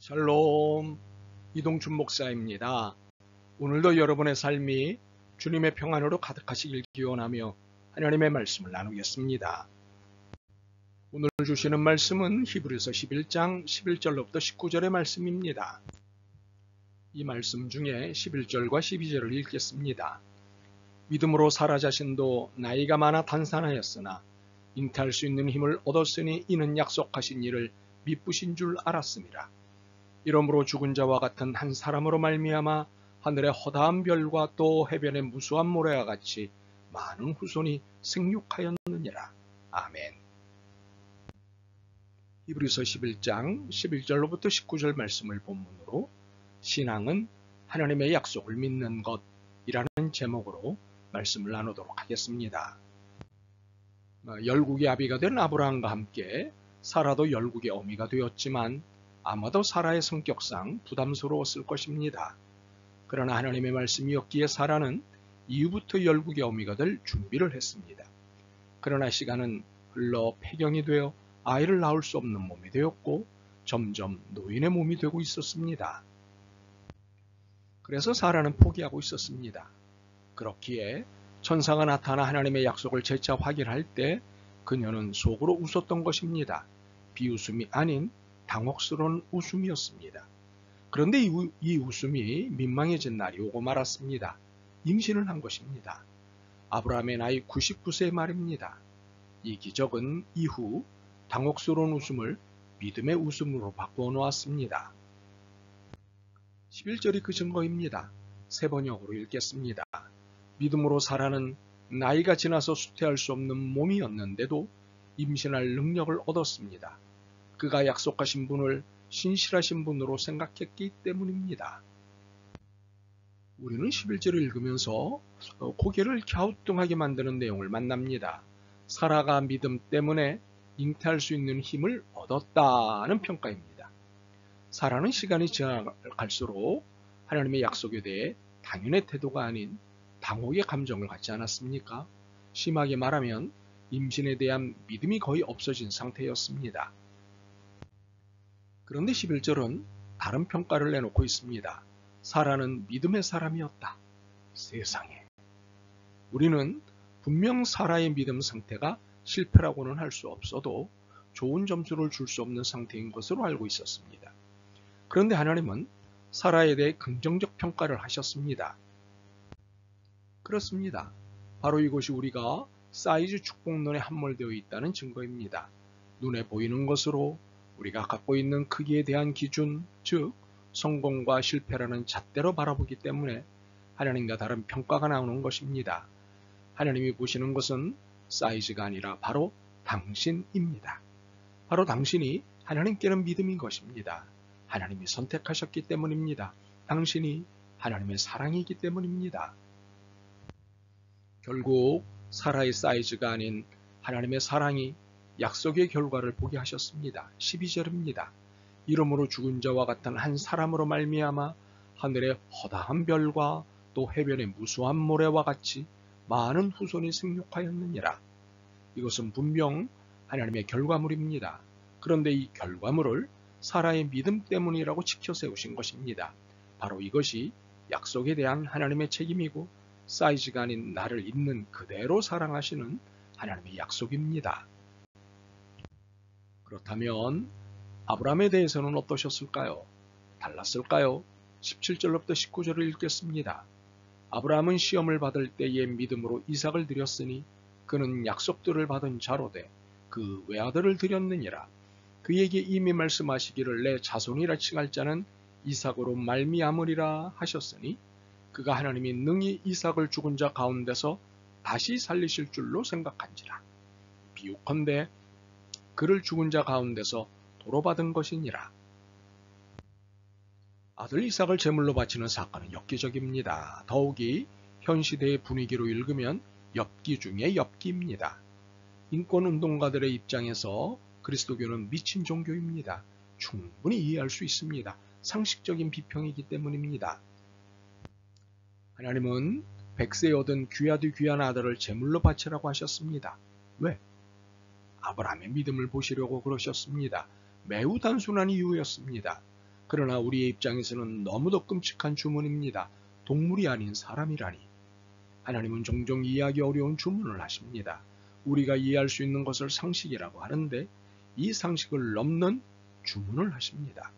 샬롬, 이동춘 목사입니다. 오늘도 여러분의 삶이 주님의 평안으로 가득하시길 기원하며 하나님의 말씀을 나누겠습니다. 오늘 주시는 말씀은 히브리서 11장 11절로부터 19절의 말씀입니다. 이 말씀 중에 11절과 12절을 읽겠습니다. 믿음으로 사라 자신도 나이가 많아 단산하였으나 잉태할 수 있는 힘을 얻었으니 이는 약속하신 일을 미쁘신 줄 알았음이라. 이러므로 죽은 자와 같은 한 사람으로 말미암아 하늘의 허다한 별과 또 해변의 무수한 모래와 같이 많은 후손이 생육하였느니라. 아멘. 히브리서 11장 11절로부터 19절 말씀을 본문으로 신앙은 하나님의 약속을 믿는 것이라는 제목으로 말씀을 나누도록 하겠습니다. 열국의 아비가 된 아브라함과 함께 사라도 열국의 어미가 되었지만 아마도 사라의 성격상 부담스러웠을 것입니다. 그러나 하나님의 말씀이었기에 사라는 이후부터 열국의 어미가 될 준비를 했습니다. 그러나 시간은 흘러 폐경이 되어 아이를 낳을 수 없는 몸이 되었고 점점 노인의 몸이 되고 있었습니다. 그래서 사라는 포기하고 있었습니다. 그렇기에 천사가 나타나 하나님의 약속을 재차 확인할 때 그녀는 속으로 웃었던 것입니다. 비웃음이 아닌 당혹스러운 웃음이었습니다. 그런데 이 웃음이 민망해진 날이 오고 말았습니다. 임신을 한 것입니다. 아브라함의 나이 99세의 말입니다. 이 기적은 이후 당혹스러운 웃음을 믿음의 웃음으로 바꾸어 놓았습니다. 11절이 그 증거입니다. 세 번역으로 읽겠습니다. 믿음으로 사라는 나이가 지나서 수태할 수 없는 몸이었는데도 임신할 능력을 얻었습니다. 그가 약속하신 분을 신실하신 분으로 생각했기 때문입니다. 우리는 11절을 읽으면서 고개를 갸우뚱하게 만드는 내용을 만납니다. 사라가 믿음 때문에 잉태할 수 있는 힘을 얻었다는 평가입니다. 사라는 시간이 지나갈수록 하나님의 약속에 대해 당연의 태도가 아닌 당혹의 감정을 갖지 않았습니까? 심하게 말하면 임신에 대한 믿음이 거의 없어진 상태였습니다. 그런데 11절은 다른 평가를 내놓고 있습니다. 사라는 믿음의 사람이었다. 세상에. 우리는 분명 사라의 믿음 상태가 실패라고는 할 수 없어도 좋은 점수를 줄 수 없는 상태인 것으로 알고 있었습니다. 그런데 하나님은 사라에 대해 긍정적 평가를 하셨습니다. 그렇습니다. 바로 이것이 우리가 사이즈 축복론에 함몰되어 있다는 증거입니다. 눈에 보이는 것으로 우리가 갖고 있는 크기에 대한 기준, 즉 성공과 실패라는 잣대로 바라보기 때문에 하나님과 다른 평가가 나오는 것입니다. 하나님이 보시는 것은 사이즈가 아니라 바로 당신입니다. 바로 당신이 하나님께는 믿음인 것입니다. 하나님이 선택하셨기 때문입니다. 당신이 하나님의 사랑이기 때문입니다. 결국 사라의 사이즈가 아닌 하나님의 사랑이 약속의 결과를 보게 하셨습니다. 12절입니다. 이러므로 죽은 자와 같은 한 사람으로 말미암아 하늘의 허다한 별과 또 해변의 무수한 모래와 같이 많은 후손이 생육하였느니라. 이것은 분명 하나님의 결과물입니다. 그런데 이 결과물을 사라의 믿음 때문이라고 지켜 세우신 것입니다. 바로 이것이 약속에 대한 하나님의 책임이고 사이즈가 아닌 나를 있는 그대로 사랑하시는 하나님의 약속입니다. 그렇다면 아브라함에 대해서는 어떠셨을까요? 달랐을까요? 17절로부터 19절을 읽겠습니다. 아브라함은 시험을 받을 때에 믿음으로 이삭을 드렸으니 그는 약속들을 받은 자로 돼 그 외아들을 드렸느니라. 그에게 이미 말씀하시기를 내 자손이라 칭할 자는 이삭으로 말미암으리라 하셨으니 그가 하나님이 능히 이삭을 죽은 자 가운데서 다시 살리실 줄로 생각한지라. 비유컨대 그를 죽은 자 가운데서 도로받은 것이니라. 아들 이삭을 제물로 바치는 사건은 엽기적입니다. 더욱이 현 시대의 분위기로 읽으면 엽기 중에 엽기입니다. 인권운동가들의 입장에서 그리스도교는 미친 종교입니다. 충분히 이해할 수 있습니다. 상식적인 비평이기 때문입니다. 하나님은 100세에 얻은 귀하디 귀한 아들을 제물로 바치라고 하셨습니다. 왜? 아브라함의 믿음을 보시려고 그러셨습니다. 매우 단순한 이유였습니다. 그러나 우리의 입장에서는 너무도 끔찍한 주문입니다. 동물이 아닌 사람이라니. 하나님은 종종 이해하기 어려운 주문을 하십니다. 우리가 이해할 수 있는 것을 상식이라고 하는데 이 상식을 넘는 주문을 하십니다.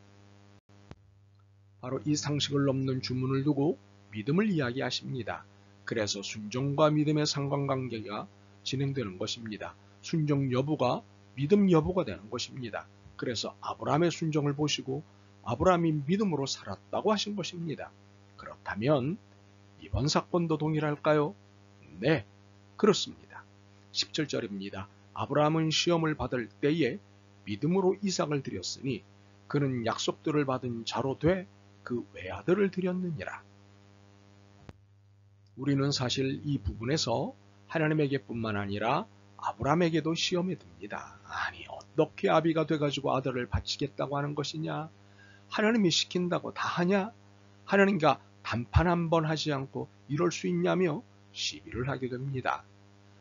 바로 이 상식을 넘는 주문을 두고 믿음을 이야기하십니다. 그래서 순종과 믿음의 상관관계가 진행되는 것입니다. 순종 여부가 믿음 여부가 되는 것입니다. 그래서 아브라함의 순종을 보시고 아브라함이 믿음으로 살았다고 하신 것입니다. 그렇다면 이번 사건도 동일할까요? 네, 그렇습니다. 17절입니다. 아브라함은 시험을 받을 때에 믿음으로 이삭을 드렸으니 그는 약속들을 받은 자로 돼 그 외아들을 드렸느니라. 우리는 사실 이 부분에서 하나님에게뿐만 아니라 아브라함에게도 시험에 듭니다. 아니 어떻게 아비가 돼가지고 아들을 바치겠다고 하는 것이냐? 하나님이 시킨다고 다 하냐? 하나님과 단판 한 번 하지 않고 이럴 수 있냐며 시비를 하게 됩니다.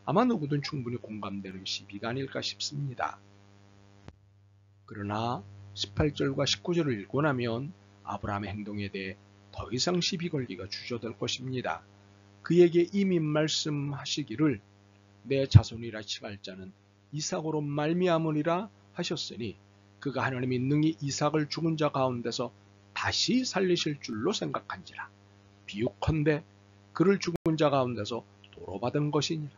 아마 누구든 충분히 공감되는 시비가 아닐까 싶습니다. 그러나 18절과 19절을 읽고 나면 아브라함의 행동에 대해 더 이상 시비 걸기가 주저될 것입니다. 그에게 이미 말씀하시기를 내 자손이라 칭할 자는 이삭으로 말미암으리라 하셨으니 그가 하나님이 능히 이삭을 죽은 자 가운데서 다시 살리실 줄로 생각한지라. 비유컨대 그를 죽은 자 가운데서 도로받은 것이니라.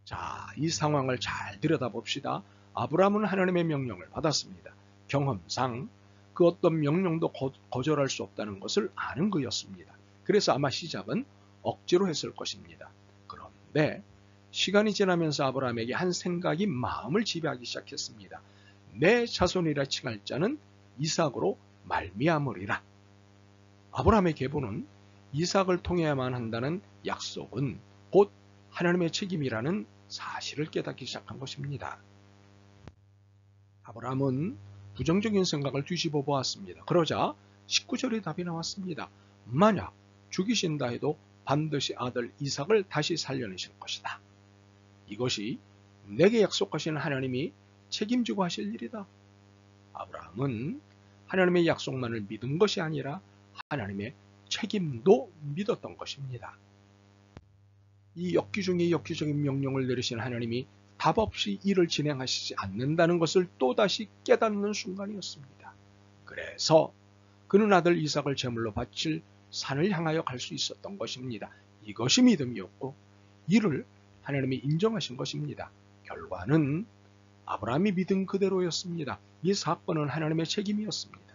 자, 이 상황을 잘 들여다봅시다. 아브라함은 하나님의 명령을 받았습니다. 경험상 그 어떤 명령도 거절할 수 없다는 것을 아는 그였습니다. 그래서 아마 시작은 억지로 했을 것입니다. 그런데 시간이 지나면서 아브라함에게 한 생각이 마음을 지배하기 시작했습니다. 내 자손이라 칭할 자는 이삭으로 말미암으리라. 아브라함의 계보는 이삭을 통해야만 한다는 약속은 곧 하나님의 책임이라는 사실을 깨닫기 시작한 것입니다. 아브라함은 부정적인 생각을 뒤집어 보았습니다. 그러자 19절의 답이 나왔습니다. 만약 죽이신다 해도 반드시 아들 이삭을 다시 살려내실 것이다. 이것이 내게 약속하신 하나님이 책임지고 하실 일이다. 아브라함은 하나님의 약속만을 믿은 것이 아니라 하나님의 책임도 믿었던 것입니다. 이 엽기 중에 엽기적인 명령을 내리신 하나님이 답 없이 일을 진행하시지 않는다는 것을 또다시 깨닫는 순간이었습니다. 그래서 그는 아들 이삭을 제물로 바칠 산을 향하여 갈 수 있었던 것입니다. 이것이 믿음이었고 이를 하나님이 인정하신 것입니다. 결과는 아브라함이 믿은 그대로였습니다. 이 사건은 하나님의 책임이었습니다.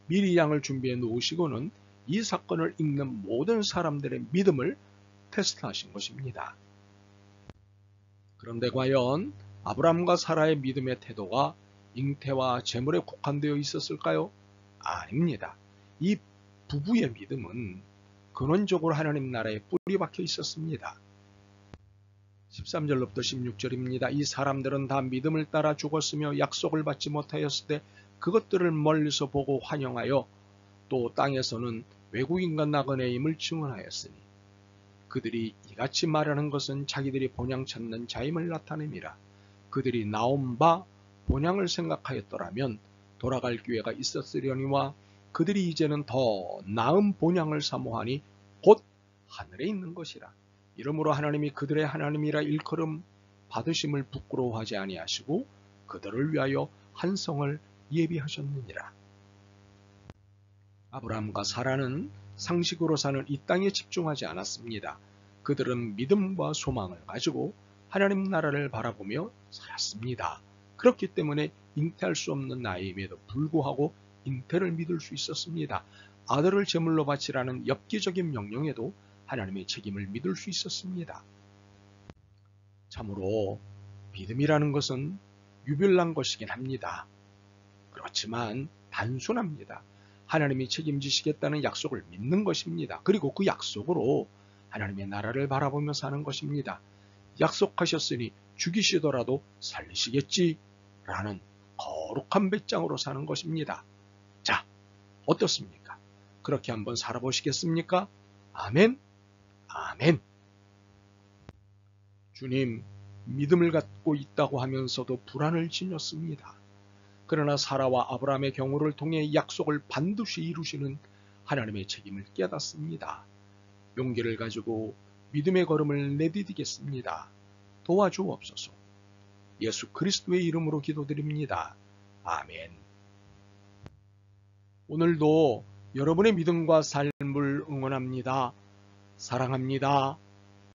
미리 양을 준비해 놓으시고는 이 사건을 읽는 모든 사람들의 믿음을 테스트하신 것입니다. 그런데 과연 아브라함과 사라의 믿음의 태도가 잉태와 재물에 국한되어 있었을까요? 아닙니다. 이 부부의 믿음은 근원적으로 하나님 나라에 뿌리 박혀 있었습니다. 13절로부터 16절입니다. 이 사람들은 다 믿음을 따라 죽었으며 약속을 받지 못하였을 때 그것들을 멀리서 보고 환영하여 또 땅에서는 외국인과 나그네임을 증언하였으니 그들이 이같이 말하는 것은 자기들이 본향 찾는 자임을 나타냄이라. 그들이 나온 바 본향을 생각하였더라면 돌아갈 기회가 있었으려니와 그들이 이제는 더 나은 본향을 사모하니 곧 하늘에 있는 것이라. 이러므로 하나님이 그들의 하나님이라 일컬음 받으심을 부끄러워하지 아니하시고 그들을 위하여 한 성을 예비하셨느니라. 아브라함과 사라는 상식으로 사는 이 땅에 집중하지 않았습니다. 그들은 믿음과 소망을 가지고 하나님 나라를 바라보며 살았습니다. 그렇기 때문에 잉태할 수 없는 나이임에도 불구하고 잉태를 믿을 수 있었습니다. 아들을 제물로 바치라는 엽기적인 명령에도 하나님의 책임을 믿을 수 있었습니다. 참으로 믿음이라는 것은 유별난 것이긴 합니다. 그렇지만 단순합니다. 하나님이 책임지시겠다는 약속을 믿는 것입니다. 그리고 그 약속으로 하나님의 나라를 바라보며 사는 것입니다. 약속하셨으니 죽이시더라도 살리시겠지라는 거룩한 배짱으로 사는 것입니다. 자, 어떻습니까? 그렇게 한번 살아보시겠습니까? 아멘, 아멘. 주님, 믿음을 갖고 있다고 하면서도 불안을 지녔습니다. 그러나 사라와 아브라함의 경우를 통해 약속을 반드시 이루시는 하나님의 책임을 깨닫습니다. 용기를 가지고 믿음의 걸음을 내디디겠습니다. 도와주옵소서. 예수 그리스도의 이름으로 기도드립니다. 아멘. 오늘도 여러분의 믿음과 삶을 응원합니다. 사랑합니다.